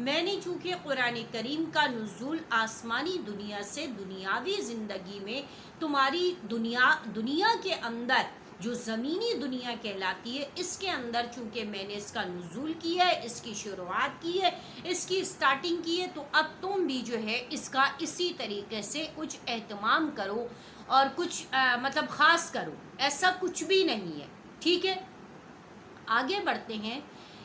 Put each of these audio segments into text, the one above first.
میں نے چونکہ قرآن کریم کا نزول آسمانی دنیا سے دنیاوی زندگی میں تمہاری دنیا کے اندر جو زمینی دنیا کہلاتی ہے اس کے اندر چونکہ میں نے اس کا نزول کیا ہے، اس کی شروعات کی ہے، اس کی سٹارٹنگ کی ہے، تو اب تم بھی جو ہے اس کا اسی طریقے سے کچھ اہتمام کرو اور کچھ مطلب خاص کرو، ایسا کچھ بھی نہیں ہے، ٹھیک ہے۔ آگے بڑھتے ہیں۔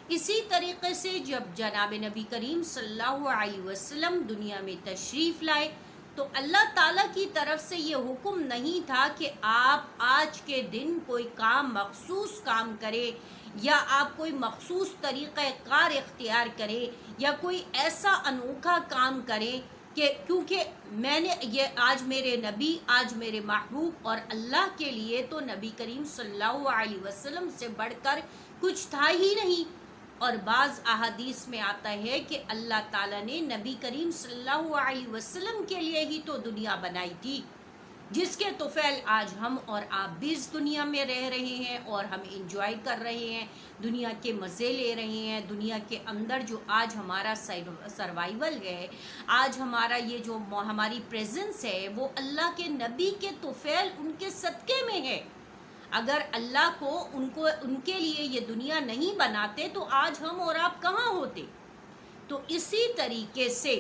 اسی طریقے سے جب جناب نبی کریم صلی اللہ علیہ وسلم دنیا میں تشریف لائے تو اللہ تعالیٰ کی طرف سے یہ حکم نہیں تھا کہ آپ آج کے دن کوئی کام مخصوص کام کرے یا آپ کوئی مخصوص طریقہ کار اختیار کرے یا کوئی ایسا انوکھا کام کریں کہ کیونکہ میں نے یہ آج میرے نبی، آج میرے محبوب اور اللہ کے لیے تو نبی کریم صلی اللہ علیہ وسلم سے بڑھ کر کچھ تھا ہی نہیں۔ اور بعض احادیث میں آتا ہے کہ اللہ تعالیٰ نے نبی کریم صلی اللہ علیہ وسلم کے لیے ہی تو دنیا بنائی تھی، جس کے طفیل آج ہم اور آپ بھی اس دنیا میں رہ رہے ہیں اور ہم انجوائے کر رہے ہیں، دنیا کے مزے لے رہے ہیں۔ دنیا کے اندر جو آج ہمارا سروائیول ہے، آج ہمارا یہ جو ہماری پریزنس ہے، وہ اللہ کے نبی کے طفیل ان کے صدقے میں ہے۔ اگر اللہ کو ان کے لیے یہ دنیا نہیں بناتے تو آج ہم اور آپ کہاں ہوتے؟ تو اسی طریقے سے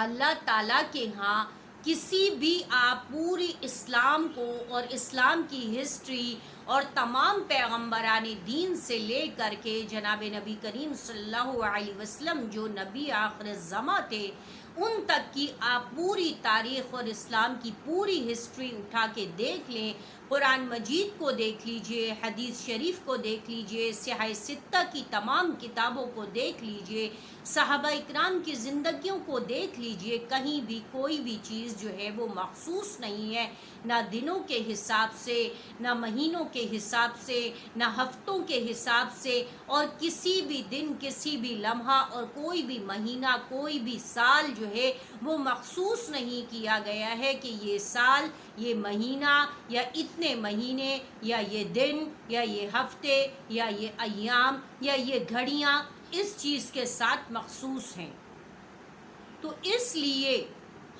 اللہ تعالیٰ کے ہاں کسی بھی آپ پوری اسلام کو اور اسلام کی ہسٹری اور تمام پیغمبران دین سے لے کر کے جناب نبی کریم صلی اللہ علیہ وسلم جو نبی آخر الزماں تھے ان تک کی آپ پوری تاریخ اور اسلام کی پوری ہسٹری اٹھا کے دیکھ لیں، قرآن مجید کو دیکھ لیجئے، حدیث شریف کو دیکھ لیجئے، سیاہ ستہ کی تمام کتابوں کو دیکھ لیجئے، صحابہ اکرام کی زندگیوں کو دیکھ لیجئے، کہیں بھی کوئی بھی چیز جو ہے وہ مخصوص نہیں ہے، نہ دنوں کے حساب سے، نہ مہینوں کے حساب سے، نہ ہفتوں کے حساب سے، اور کسی بھی دن، کسی بھی لمحہ اور کوئی بھی مہینہ، کوئی بھی سال جو ہے وہ مخصوص نہیں کیا گیا ہے کہ یہ سال، یہ مہینہ یا اتنے مہینے یا یہ دن یا یہ ہفتے یا یہ ایام یا یہ گھڑیاں اس چیز کے ساتھ مخصوص ہیں۔ تو اس لیے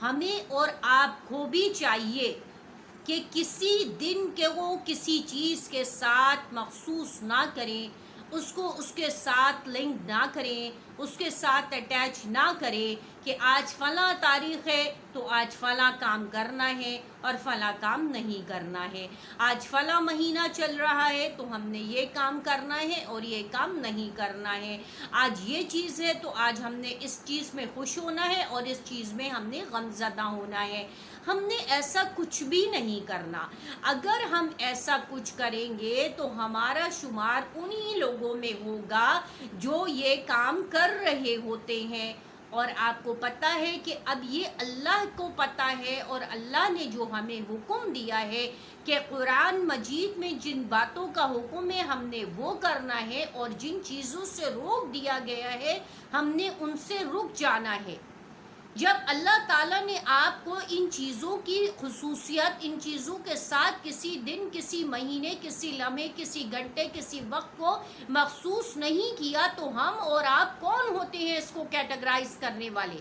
ہمیں اور آپ کو بھی چاہیے کہ کسی دن کے وہ کسی چیز کے ساتھ مخصوص نہ کریں، اس کو اس کے ساتھ لنک نہ کریں، اس کے ساتھ اٹیچ نہ کریں کہ آج فلاں تاریخ ہے تو آج فلاں کام کرنا ہے اور فلاں کام نہیں کرنا ہے، آج فلاں مہینہ چل رہا ہے تو ہم نے یہ کام کرنا ہے اور یہ کام نہیں کرنا ہے، آج یہ چیز ہے تو آج ہم نے اس چیز میں خوش ہونا ہے اور اس چیز میں ہم نے غم زدہ ہونا ہے۔ ہم نے ایسا کچھ بھی نہیں کرنا۔ اگر ہم ایسا کچھ کریں گے تو ہمارا شمار انہی لوگوں میں ہوگا جو یہ کام کر رہے ہوتے ہیں، اور آپ کو پتہ ہے کہ اب یہ اللہ کو پتہ ہے اور اللہ نے جو ہمیں حکم دیا ہے کہ قرآن مجید میں جن باتوں کا حکم ہے ہم نے وہ کرنا ہے، اور جن چیزوں سے روک دیا گیا ہے ہم نے ان سے رک جانا ہے۔ جب اللہ تعالیٰ نے آپ کو ان چیزوں کی خصوصیت، ان چیزوں کے ساتھ کسی دن، کسی مہینے، کسی لمحے، کسی گھنٹے، کسی وقت کو مخصوص نہیں کیا تو ہم اور آپ کون ہوتے ہیں اس کو کیٹیگرائز کرنے والے؟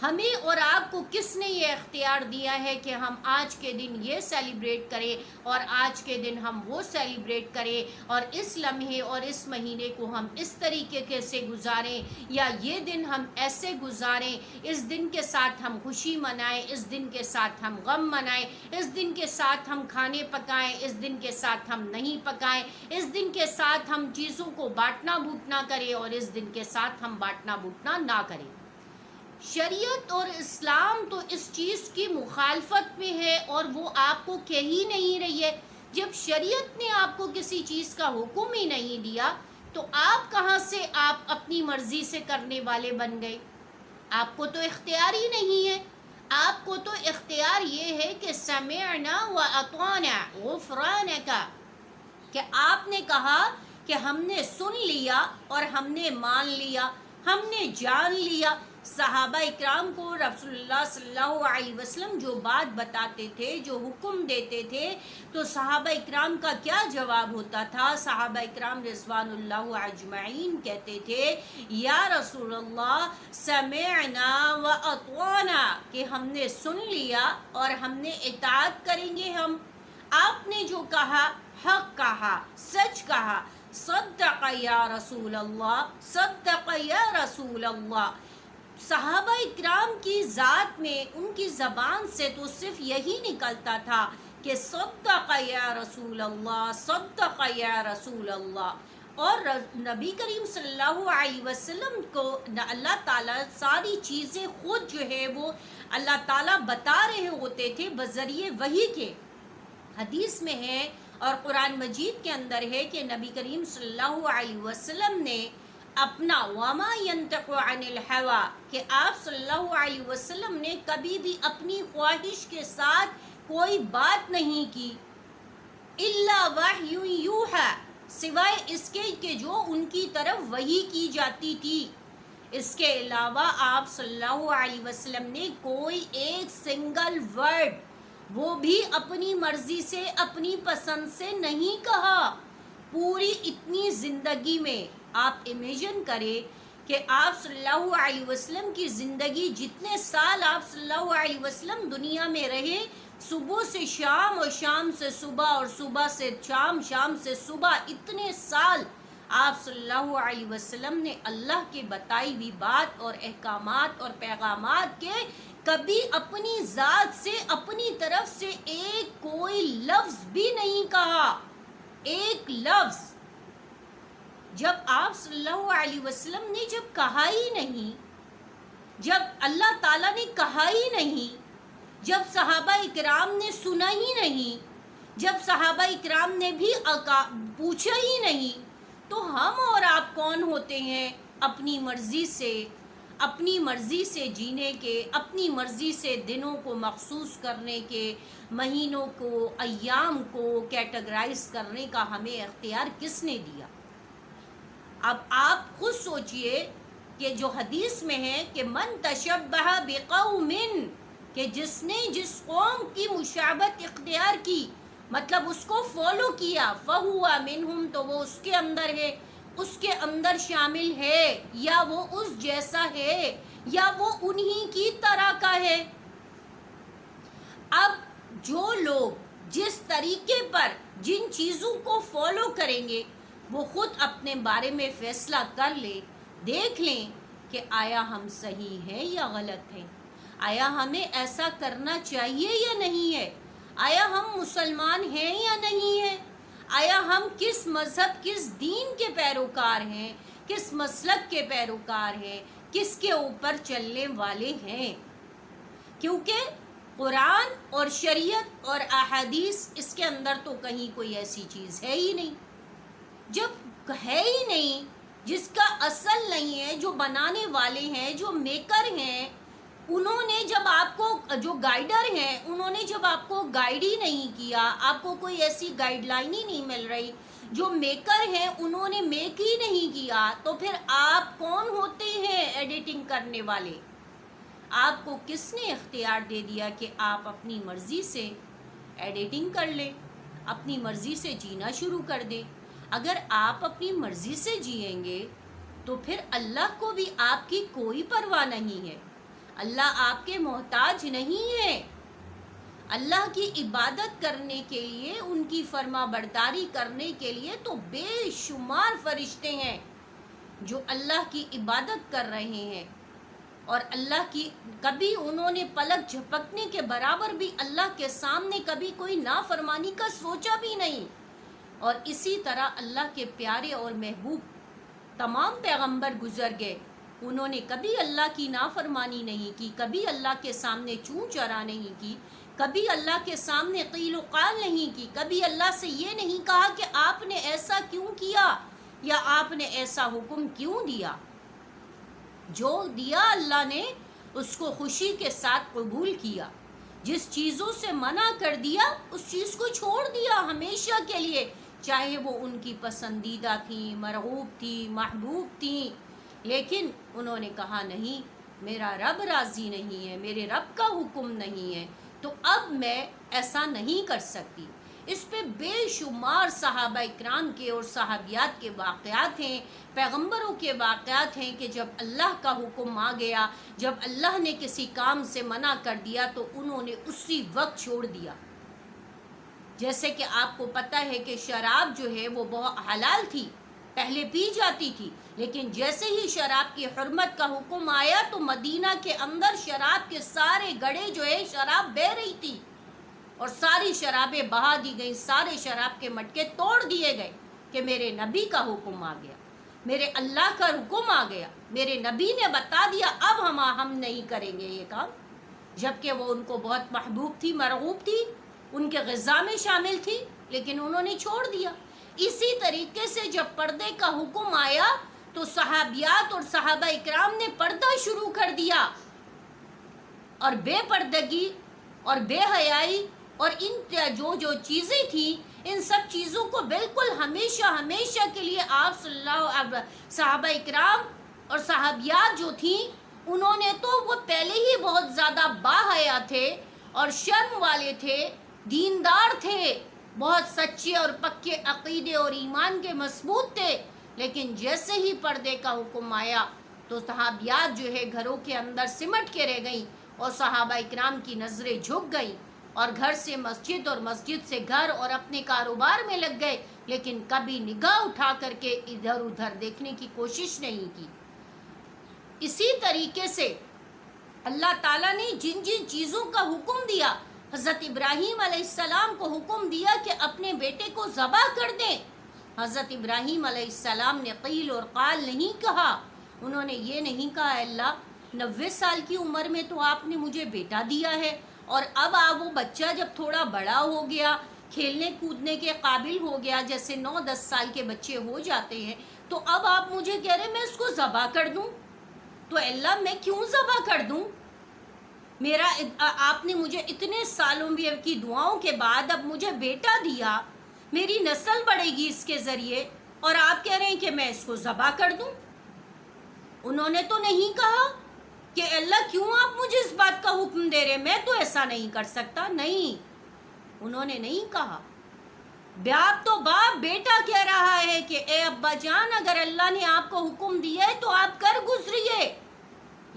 ہمیں اور آپ کو کس نے یہ اختیار دیا ہے کہ ہم آج کے دن یہ سیلیبریٹ کریں اور آج کے دن ہم وہ سیلیبریٹ کریں اور اس لمحے اور اس مہینے کو ہم اس طریقے سے گزاریں یا یہ دن ہم ایسے گزاریں، اس دن کے ساتھ ہم خوشی منائیں، اس دن کے ساتھ ہم غم منائیں، اس دن کے ساتھ ہم کھانے پکائیں، اس دن کے ساتھ ہم نہیں پکائیں، اس دن کے ساتھ ہم چیزوں کو بانٹنا بوٹنا کریں اور اس دن کے ساتھ ہم بانٹنا بوٹنا نہ کریں۔ شریعت اور اسلام تو اس چیز کی مخالفت میں ہے اور وہ آپ کو کہہ ہی نہیں رہی ہے۔ جب شریعت نے آپ کو کسی چیز کا حکم ہی نہیں دیا تو آپ کہاں سے آپ اپنی مرضی سے کرنے والے بن گئے؟ آپ کو تو اختیار ہی نہیں ہے۔ آپ کو تو اختیار یہ ہے کہ سمعنا واطعنا غفرانک، کہ آپ نے کہا کہ ہم نے سن لیا اور ہم نے مان لیا، ہم نے جان لیا۔ صحابہ اکرام کو رسول اللہ صلی اللہ علیہ وسلم جو بات بتاتے تھے، جو حکم دیتے تھے، تو صحابہ اکرام کا کیا جواب ہوتا تھا؟ صحابہ اکرام رضوان اللہ اجمعین کہتے تھے یا رسول اللہ سمعنا و اطعنا، کہ ہم نے سن لیا اور ہم نے اطاعت کریں گے. ہم آپ نے جو کہا حق کہا، سچ کہا. صدق یا رسول اللہ، صدق یا رسول اللہ. صحابہ اکرام کی ذات میں، ان کی زبان سے تو صرف یہی نکلتا تھا کہ صدق یا رسول اللہ، صدق یا رسول اللہ. اور نبی کریم صلی اللہ علیہ وسلم کو اللہ تعالیٰ ساری چیزیں خود جو ہے وہ اللہ تعالیٰ بتا رہے ہوتے تھے بذریعے وحی کے. حدیث میں ہے اور قرآن مجید کے اندر ہے کہ نبی کریم صلی اللہ علیہ وسلم نے اپنا وما ينطق عن الهوى، کہ آپ صلی اللہ علیہ وسلم نے کبھی بھی اپنی خواہش کے ساتھ کوئی بات نہیں کی. الا وحی یوحی، سوائے اس کے کہ جو ان کی طرف وحی کی جاتی تھی. اس کے علاوہ آپ صلی اللہ علیہ وسلم نے کوئی ایک سنگل ورڈ وہ بھی اپنی مرضی سے، اپنی پسند سے نہیں کہا. پوری اتنی زندگی میں آپ امیجن کریں کہ آپ صلی اللہ علیہ وسلم کی زندگی، جتنے سال آپ صلی اللہ علیہ وسلم دنیا میں رہے، صبح سے شام اور شام سے صبح اور صبح سے شام، شام سے صبح، اتنے سال آپ صلی اللہ علیہ وسلم نے اللہ کے بتائی ہوئی بات اور احکامات اور پیغامات کے کبھی اپنی ذات سے، اپنی طرف سے ایک کوئی لفظ بھی نہیں کہا. ایک لفظ. جب آپ صلی اللہ علیہ وسلم نے جب کہا ہی نہیں، جب اللہ تعالیٰ نے کہا ہی نہیں، جب صحابہ اکرام نے سنا ہی نہیں، جب صحابہ اکرام نے بھی پوچھا ہی نہیں، تو ہم اور آپ کون ہوتے ہیں اپنی مرضی سے، اپنی مرضی سے جینے کے، اپنی مرضی سے دنوں کو مخصوص کرنے کے، مہینوں کو، ایام کو کیٹیگرائز کرنے کا ہمیں اختیار کس نے دیا؟ اب آپ خود سوچئے کہ جو حدیث میں ہے کہ من تشبہ بقوم، کہ جس نے جس قوم کی مشابہت اختیار کی، مطلب اس کو فالو کیا، فہو منہم، تو وہ اس کے اندر ہے، اس کے اندر شامل ہے، یا وہ اس جیسا ہے، یا وہ انہی کی طرح کا ہے. اب جو لوگ جس طریقے پر جن چیزوں کو فالو کریں گے، وہ خود اپنے بارے میں فیصلہ کر لیں، دیکھ لیں کہ آیا ہم صحیح ہیں یا غلط ہیں، آیا ہمیں ایسا کرنا چاہیے یا نہیں ہے، آیا ہم مسلمان ہیں یا نہیں ہیں، آیا ہم کس مذہب، کس دین کے پیروکار ہیں، کس مسلک کے پیروکار ہیں، کس کے اوپر چلنے والے ہیں. کیونکہ قرآن اور شریعت اور احادیث، اس کے اندر تو کہیں کوئی ایسی چیز ہے ہی نہیں. جب ہے ہی نہیں، جس کا اصل نہیں ہے، جو بنانے والے ہیں، جو میکر ہیں، انہوں نے جب آپ کو، جو گائیڈر ہیں، انہوں نے جب آپ کو گائیڈ ہی نہیں کیا، آپ کو کوئی ایسی گائیڈ لائن ہی نہیں مل رہی، جو میکر ہیں انہوں نے میک ہی نہیں کیا، تو پھر آپ کون ہوتے ہیں ایڈیٹنگ کرنے والے؟ آپ کو کس نے اختیار دے دیا کہ آپ اپنی مرضی سے ایڈیٹنگ کر لیں، اپنی مرضی سے جینا شروع کر دیں؟ اگر آپ اپنی مرضی سے جئیں گے تو پھر اللہ کو بھی آپ کی کوئی پرواہ نہیں ہے. اللہ آپ کے محتاج نہیں ہے. اللہ کی عبادت کرنے کے لیے، ان کی فرما برداری کرنے کے لیے تو بے شمار فرشتے ہیں جو اللہ کی عبادت کر رہے ہیں، اور اللہ کی کبھی انہوں نے پلک جھپکنے کے برابر بھی اللہ کے سامنے کبھی کوئی نافرمانی کا سوچا بھی نہیں. اور اسی طرح اللہ کے پیارے اور محبوب تمام پیغمبر گزر گئے، انہوں نے کبھی اللہ کی نافرمانی نہیں کی، کبھی اللہ کے سامنے چون چرا نہیں کی، کبھی اللہ کے سامنے قیل و قال نہیں کی، کبھی اللہ سے یہ نہیں کہا کہ آپ نے ایسا کیوں کیا یا آپ نے ایسا حکم کیوں دیا. جو دیا اللہ نے اس کو خوشی کے ساتھ قبول کیا، جس چیزوں سے منع کر دیا اس چیز کو چھوڑ دیا ہمیشہ کے لیے، چاہے وہ ان کی پسندیدہ تھیں، مرغوب تھیں، محبوب تھیں، لیکن انہوں نے کہا نہیں، میرا رب راضی نہیں ہے، میرے رب کا حکم نہیں ہے، تو اب میں ایسا نہیں کر سکتی۔ اس پہ بے شمار صحابہ اکرام کے اور صحابیات کے واقعات ہیں، پیغمبروں کے واقعات ہیں کہ جب اللہ کا حکم آ گیا، جب اللہ نے کسی کام سے منع کر دیا تو انہوں نے اسی وقت چھوڑ دیا۔ جیسے کہ آپ کو پتہ ہے کہ شراب جو ہے وہ بہت حلال تھی، پہلے پی جاتی تھی، لیکن جیسے ہی شراب کی حرمت کا حکم آیا تو مدینہ کے اندر شراب کے سارے گڑھے جو ہے شراب بہہ رہی تھی اور ساری شرابیں بہا دی گئیں، سارے شراب کے مٹکے توڑ دیے گئے کہ میرے نبی کا حکم آ گیا، میرے اللہ کا حکم آ گیا، میرے نبی نے بتا دیا، اب ہم نہیں کریں گے یہ کام، جبکہ وہ ان کو بہت محبوب تھی، مرغوب تھی، ان کے غذا میں شامل تھی، لیکن انہوں نے چھوڑ دیا۔ اسی طریقے سے جب پردے کا حکم آیا تو صحابیات اور صحابہ اکرام نے پردہ شروع کر دیا، اور بے پردگی اور بے حیائی اور ان جو چیزیں تھیں، ان سب چیزوں کو بالکل ہمیشہ کے لیے آپ صلی اللہ صحابہ اکرام اور صحابیات جو تھیں انہوں نے تو وہ پہلے ہی بہت زیادہ باحیا تھے اور شرم والے تھے، دیندار تھے، بہت سچے اور پکے عقیدے اور ایمان کے مضبوط تھے، لیکن جیسے ہی پردے کا حکم آیا تو صحابیات جو ہے گھروں کے اندر سمٹ کے رہ گئیں اور صحابہ اکرام کی نظریں جھک گئیں اور گھر سے مسجد اور مسجد سے گھر اور اپنے کاروبار میں لگ گئے، لیکن کبھی نگاہ اٹھا کر کے ادھر ادھر دیکھنے کی کوشش نہیں کی۔ اسی طریقے سے اللہ تعالیٰ نے جن جن چیزوں کا حکم دیا، حضرت ابراہیم علیہ السلام کو حکم دیا کہ اپنے بیٹے کو ذبح کر دیں، حضرت ابراہیم علیہ السلام نے قیل اور قال نہیں کہا، انہوں نے یہ نہیں کہا اللہ 90 سال کی عمر میں تو آپ نے مجھے بیٹا دیا ہے، اور اب وہ بچہ جب تھوڑا بڑا ہو گیا، کھیلنے کودنے کے قابل ہو گیا، جیسے 9-10 سال کے بچے ہو جاتے ہیں، تو اب آپ مجھے کہہ رہے میں اس کو ذبح کر دوں، تو اللہ میں کیوں ذبح کر دوں؟ میرا آپ نے مجھے اتنے سالوں کی دعاؤں کے بعد اب مجھے بیٹا دیا، میری نسل بڑھے گی اس کے ذریعے، اور آپ کہہ رہے ہیں کہ میں اس کو ذبح کر دوں۔ انہوں نے تو نہیں کہا کہ اللہ کیوں آپ مجھے اس بات کا حکم دے رہے، میں تو ایسا نہیں کر سکتا، نہیں، انہوں نے نہیں کہا۔ باپ تو باپ، بیٹا کہہ رہا ہے کہ اے ابا جان اگر اللہ نے آپ کو حکم دیا ہے تو آپ کر گزریے۔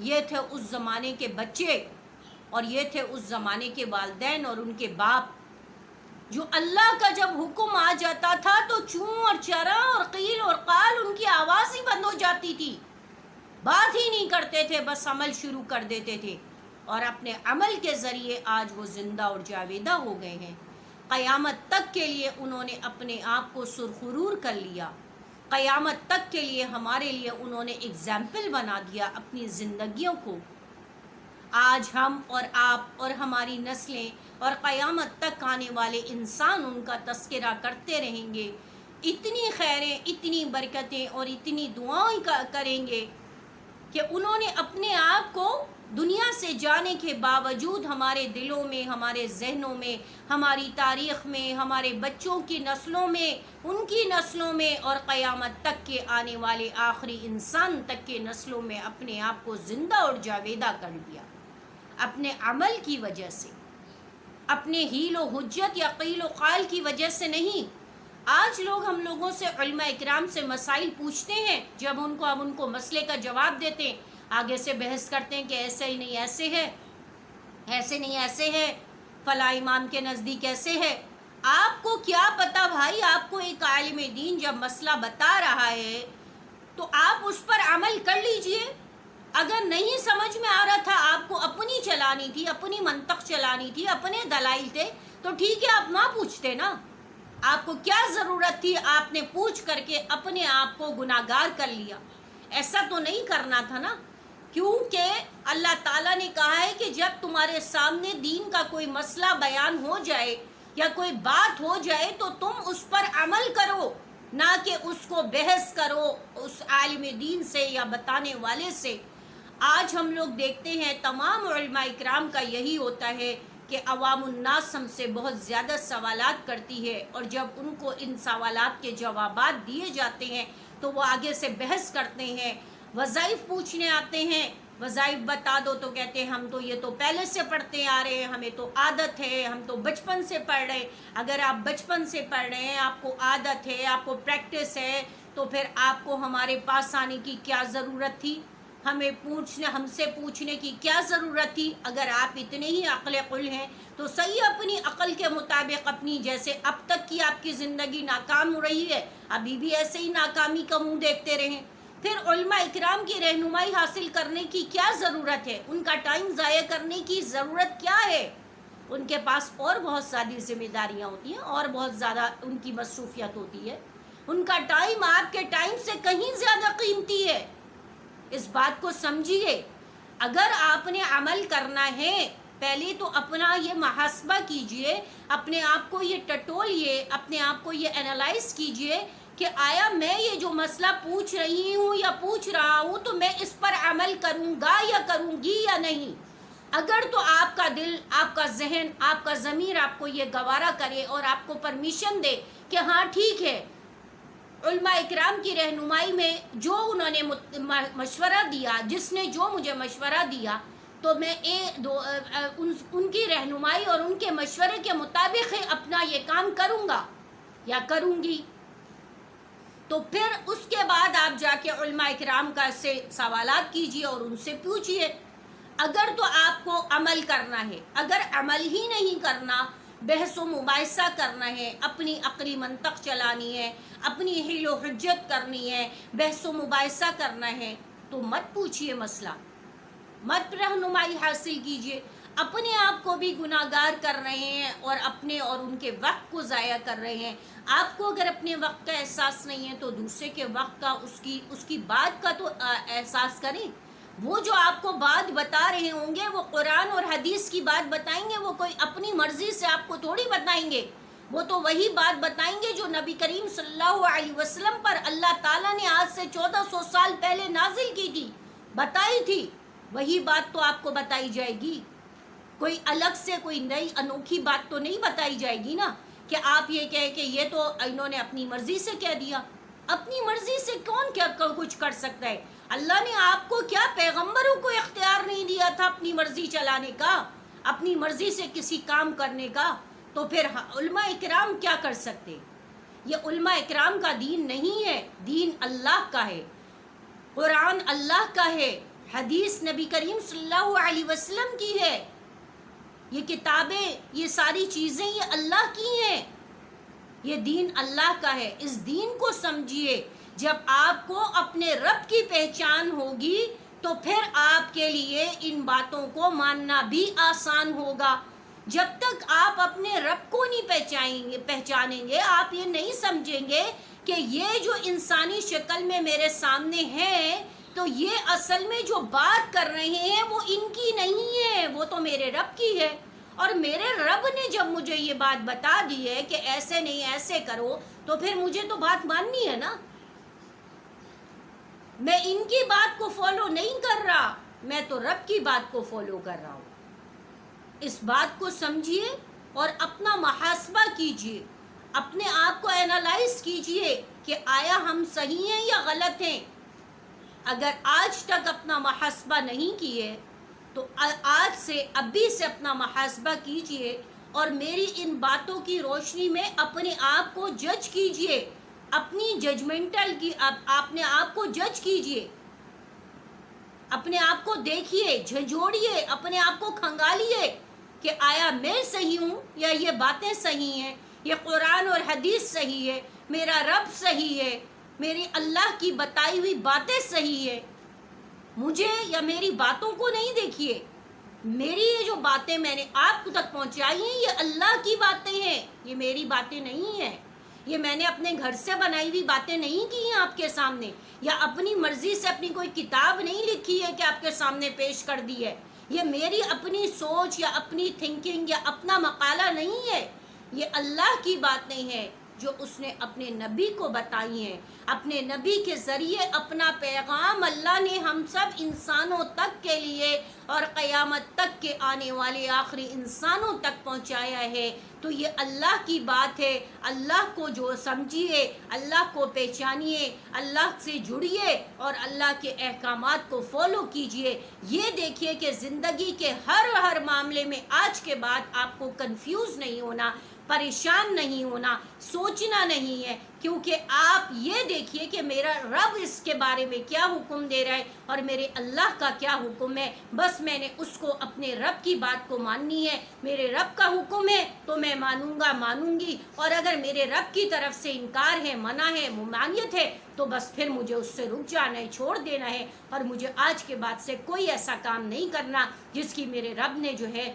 یہ تھے اس زمانے کے بچے اور یہ تھے اس زمانے کے والدین اور ان کے باپ، جو اللہ کا جب حکم آ جاتا تھا تو چوں اور چرا اور قیل اور قال ان کی آواز ہی بند ہو جاتی تھی، بات ہی نہیں کرتے تھے، بس عمل شروع کر دیتے تھے، اور اپنے عمل کے ذریعے آج وہ زندہ اور جاویدہ ہو گئے ہیں۔ قیامت تک کے لیے انہوں نے اپنے آپ کو سرخرور کر لیا، قیامت تک کے لیے ہمارے لیے انہوں نے اگزامپل بنا دیا اپنی زندگیوں کو۔ آج ہم اور آپ اور ہماری نسلیں اور قیامت تک آنے والے انسان ان کا تذکرہ کرتے رہیں گے، اتنی خیریں، اتنی برکتیں اور اتنی دعائیں کریں گے کہ انہوں نے اپنے آپ کو دنیا سے جانے کے باوجود ہمارے دلوں میں، ہمارے ذہنوں میں، ہماری تاریخ میں، ہمارے بچوں کی نسلوں میں، ان کی نسلوں میں اور قیامت تک کے آنے والے آخری انسان تک کے نسلوں میں اپنے آپ کو زندہ اور جاویدہ کر دیا، اپنے عمل کی وجہ سے، اپنے حیل و حجت یا قیل و قال کی وجہ سے نہیں۔ آج لوگ ہم لوگوں سے علماء اکرام سے مسائل پوچھتے ہیں، جب ان کو مسئلے کا جواب دیتے ہیں، آگے سے بحث کرتے ہیں کہ ایسے ہی نہیں ایسے ہے، ایسے نہیں ایسے ہے، فلاں امام کے نزدیک ایسے ہے۔ آپ کو کیا پتا بھائی، آپ کو ایک عالم دین جب مسئلہ بتا رہا ہے تو آپ اس پر عمل کر لیجئے۔ اگر نہیں سمجھ میں آ رہا تھا، آپ کو اپنی چلانی تھی، اپنی منطق چلانی تھی، اپنے دلائل تھے، تو ٹھیک ہے آپ نہ پوچھتے نا، آپ کو کیا ضرورت تھی، آپ نے پوچھ کر کے اپنے آپ کو گناہگار کر لیا، ایسا تو نہیں کرنا تھا نا، کیونکہ اللہ تعالیٰ نے کہا ہے کہ جب تمہارے سامنے دین کا کوئی مسئلہ بیان ہو جائے یا کوئی بات ہو جائے تو تم اس پر عمل کرو، نہ کہ اس کو بحث کرو اس عالم دین سے یا بتانے والے سے۔ آج ہم لوگ دیکھتے ہیں تمام علماء اکرام کا یہی ہوتا ہے کہ عوام الناس ہم سے بہت زیادہ سوالات کرتی ہے، اور جب ان کو ان سوالات کے جوابات دیے جاتے ہیں تو وہ آگے سے بحث کرتے ہیں، وظائف پوچھنے آتے ہیں وظائف بتا دو تو کہتے ہیں ہم تو یہ تو پہلے سے پڑھتے آ رہے ہیں، ہمیں تو عادت ہے، ہم تو بچپن سے پڑھ رہے ہیں۔ اگر آپ بچپن سے پڑھ رہے ہیں، آپ کو عادت ہے، آپ کو پریکٹس ہے، تو پھر آپ کو ہمارے پاس آنے کی کیا ضرورت تھی؟ ہم سے پوچھنے کی کیا ضرورت تھی؟ اگر آپ اتنے ہی عقل قل ہیں تو صحیح اپنی عقل کے مطابق، اپنی جیسے اب تک کی آپ کی زندگی ناکام ہو رہی ہے، ابھی بھی ایسے ہی ناکامی کا منہ دیکھتے رہیں۔ پھر علماء اکرام کی رہنمائی حاصل کرنے کی کیا ضرورت ہے؟ ان کا ٹائم ضائع کرنے کی ضرورت کیا ہے؟ ان کے پاس اور بہت ساری ذمہ داریاں ہوتی ہیں، اور بہت زیادہ ان کی مصروفیت ہوتی ہے۔ ان کا ٹائم آپ کے ٹائم سے کہیں زیادہ قیمتی ہے، اس بات کو سمجھیے۔ اگر آپ نے عمل کرنا ہے، پہلے تو اپنا یہ محاسبہ کیجئے، اپنے آپ کو یہ ٹٹولیے، اپنے آپ کو یہ انالائز کیجئے کہ آیا میں یہ جو مسئلہ پوچھ رہی ہوں یا پوچھ رہا ہوں تو میں اس پر عمل کروں گا یا کروں گی یا نہیں؟ اگر تو آپ کا دل، آپ کا ذہن، آپ کا ضمیر آپ کو یہ گوارا کرے اور آپ کو پرمیشن دے کہ ہاں ٹھیک ہے، علماء اکرام کی رہنمائی میں جو انہوں نے مشورہ دیا، جس نے جو مجھے مشورہ دیا، تو میں ان کی رہنمائی اور ان کے مشورے کے مطابق اپنا یہ کام کروں گا یا کروں گی، تو پھر اس کے بعد آپ جا کے علماء اکرام کا سے سوالات کیجئے اور ان سے پوچھئے۔ اگر تو آپ کو عمل کرنا ہے، اگر عمل ہی نہیں کرنا، بحث و مباحثہ کرنا ہے، اپنی عقلی منطق چلانی ہے، اپنی حیل و حجت کرنی ہے، بحث و مباحثہ کرنا ہے، تو مت پوچھئے مسئلہ، مت رہنمائی حاصل کیجئے۔ اپنے آپ کو بھی گناہگار کر رہے ہیں اور اپنے اور ان کے وقت کو ضائع کر رہے ہیں۔ آپ کو اگر اپنے وقت کا احساس نہیں ہے تو دوسرے کے وقت کا، اس کی بات کا تو احساس کریں۔ وہ جو آپ کو بات بتا رہے ہوں گے وہ قرآن اور حدیث کی بات بتائیں گے، وہ کوئی اپنی مرضی سے آپ کو تھوڑی بتائیں گے، وہ تو وہی بات بتائیں گے جو نبی کریم صلی اللہ علیہ وسلم پر اللہ تعالیٰ نے آج سے 1400 سال پہلے نازل کی تھی، بتائی تھی، وہی بات تو آپ کو بتائی جائے گی۔ کوئی الگ سے کوئی نئی انوکھی بات تو نہیں بتائی جائے گی نا، کہ آپ یہ کہیں کہ یہ تو انہوں نے اپنی مرضی سے کہہ دیا۔ اپنی مرضی سے کون کیا کچھ کر سکتا ہے؟ اللہ نے آپ کو کیا پیغمبروں کو اختیار نہیں دیا تھا اپنی مرضی چلانے کا، اپنی مرضی سے کسی کام کرنے کا؟ تو پھر علماء اکرام کیا کر سکتے؟ یہ علماء اکرام کا دین نہیں ہے، دین اللہ کا ہے، قرآن اللہ کا ہے، حدیث نبی کریم صلی اللہ علیہ وسلم کی ہے، یہ کتابیں، یہ ساری چیزیں یہ اللہ کی ہیں، یہ دین اللہ کا ہے۔ اس دین کو سمجھیے۔ جب آپ کو اپنے رب کی پہچان ہوگی تو پھر آپ کے لیے ان باتوں کو ماننا بھی آسان ہوگا۔ جب تک آپ اپنے رب کو نہیں پہچانیں گے، آپ یہ نہیں سمجھیں گے کہ یہ جو انسانی شکل میں میرے سامنے ہے، تو یہ اصل میں جو بات کر رہے ہیں وہ ان کی نہیں ہے، وہ تو میرے رب کی ہے، اور میرے رب نے جب مجھے یہ بات بتا دی ہے کہ ایسے نہیں ایسے کرو، تو پھر مجھے تو بات ماننی ہے نا۔ میں ان کی بات کو فالو نہیں کر رہا، میں تو رب کی بات کو فالو کر رہا ہوں۔ اس بات کو سمجھیے اور اپنا محاسبہ کیجئے، اپنے آپ کو انالائز کیجئے کہ آیا ہم صحیح ہیں یا غلط ہیں۔ اگر آج تک اپنا محاسبہ نہیں کیے تو آج سے، ابھی سے اپنا محاسبہ کیجئے اور میری ان باتوں کی روشنی میں اپنے آپ کو جج کیجئے، اپنی ججمنٹل کی اپنے آپ کو جج کیجئے، اپنے آپ کو دیکھیے، جھنجھوڑیے، اپنے آپ کو کھنگالیے کہ آیا میں صحیح ہوں یا یہ باتیں صحیح ہیں، یہ قرآن اور حدیث صحیح ہے، میرا رب صحیح ہے، میری اللہ کی بتائی ہوئی باتیں صحیح ہے۔ مجھے یا میری باتوں کو نہیں دیکھیے، میری یہ جو باتیں میں نے آپ تک پہنچائی ہیں یہ اللہ کی باتیں ہیں، یہ میری باتیں نہیں ہیں، یہ میں نے اپنے گھر سے بنائی ہوئی باتیں نہیں کی ہیں آپ کے سامنے، یا اپنی مرضی سے اپنی کوئی کتاب نہیں لکھی ہے کہ آپ کے سامنے پیش کر دی ہے، یہ میری اپنی سوچ یا اپنی تھنکنگ یا اپنا مقالہ نہیں ہے، یہ اللہ کی باتیں ہیں جو اس نے اپنے نبی کو بتائی ہیں۔ اپنے نبی کے ذریعے اپنا پیغام اللہ نے ہم سب انسانوں تک کے لیے اور قیامت تک کے آنے والے آخری انسانوں تک پہنچایا ہے، تو یہ اللہ کی بات ہے۔ اللہ کو جو سمجھیے، اللہ کو پہچانیے، اللہ سے جڑیے اور اللہ کے احکامات کو فالو کیجئے۔ یہ دیکھیے کہ زندگی کے ہر معاملے میں آج کے بعد آپ کو کنفیوز نہیں ہونا، پریشان نہیں ہونا، سوچنا نہیں ہے، کیونکہ آپ یہ دیکھیے کہ میرا رب اس کے بارے میں کیا حکم دے رہا ہے اور میرے اللہ کا کیا حکم ہے۔ بس میں نے اس کو اپنے رب کی بات کو ماننی ہے۔ میرے رب کا حکم ہے تو میں مانوں گا، مانوں گی، اور اگر میرے رب کی طرف سے انکار ہے، منع ہے، ممانعت ہے، تو بس پھر مجھے اس سے رک جانا ہے، چھوڑ دینا ہے، اور مجھے آج کے بعد سے کوئی ایسا کام نہیں کرنا جس کی میرے رب نے جو ہے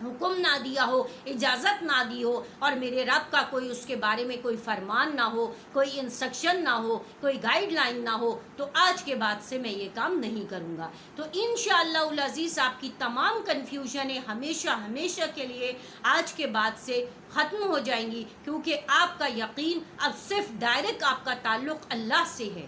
حکم نہ دیا ہو، اجازت نہ دی ہو، اور میرے رب کا کوئی اس کے بارے میں کوئی فرمان نہ ہو، کوئی انسٹرکشن نہ ہو، کوئی گائیڈ لائن نہ ہو، تو آج کے بعد سے میں یہ کام نہیں کروں گا۔ تو انشاءاللہ العزیز آپ کی تمام کنفیوژنیں ہمیشہ کے لیے آج کے بعد سے ختم ہو جائیں گی، کیونکہ آپ کا یقین اب صرف ڈائریکٹ آپ کا تعلق اللہ سے ہے،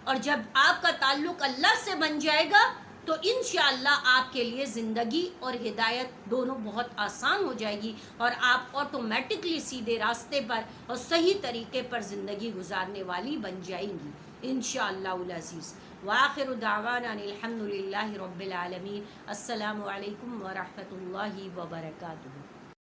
اور جب آپ کا تعلق اللہ سے بن جائے گا تو انشاءاللہ آپ کے لیے زندگی اور ہدایت دونوں بہت آسان ہو جائے گی، اور آپ آٹومیٹکلی سیدھے راستے پر اور صحیح طریقے پر زندگی گزارنے والی بن جائیں گی انشاءاللہ العزیز۔ وآخر دعوانا الحمدللہ رب العالمین۔ السلام علیکم ورحمۃ اللہ وبرکاتہ۔